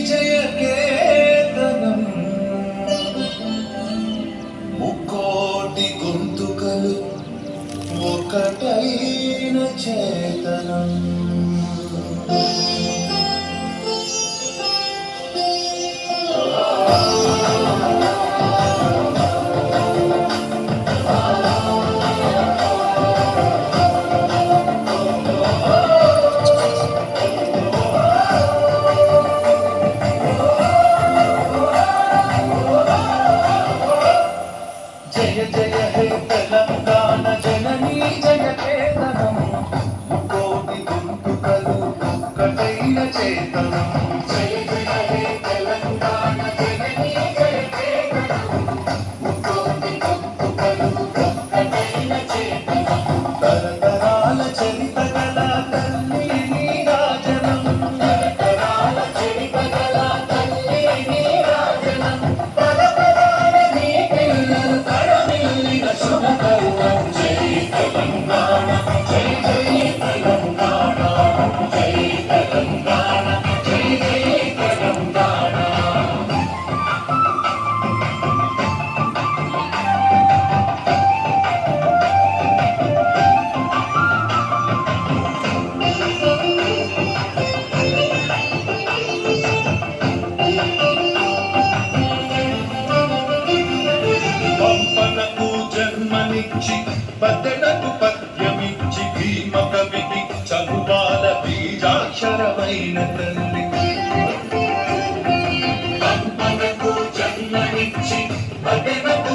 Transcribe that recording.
జయ కేతనం ముక్కోటి గొంతుకలు ఒకటైన చేతనం జయ జయ హే తెలంగాణ జననీ జయ కేతనం కోటి గొంతుకలు ఒక్కటైన చేతనం జయ జయ హే తెలంగాణ జననీ జయ కేతనం కోటి గొంతుకలు ఒక్కటైన చేతనం తరతరాల చరిత గల తల్లి నీరాజనం తరతరాల చరిత గల తల్లి నీరాజనం పద్దెనకు పద్యమిచ్చి భీమ కవికి చదువాల బీజాక్షరమైన తల్లి పంపనకు జన్మనిచ్చి పద్దెనకు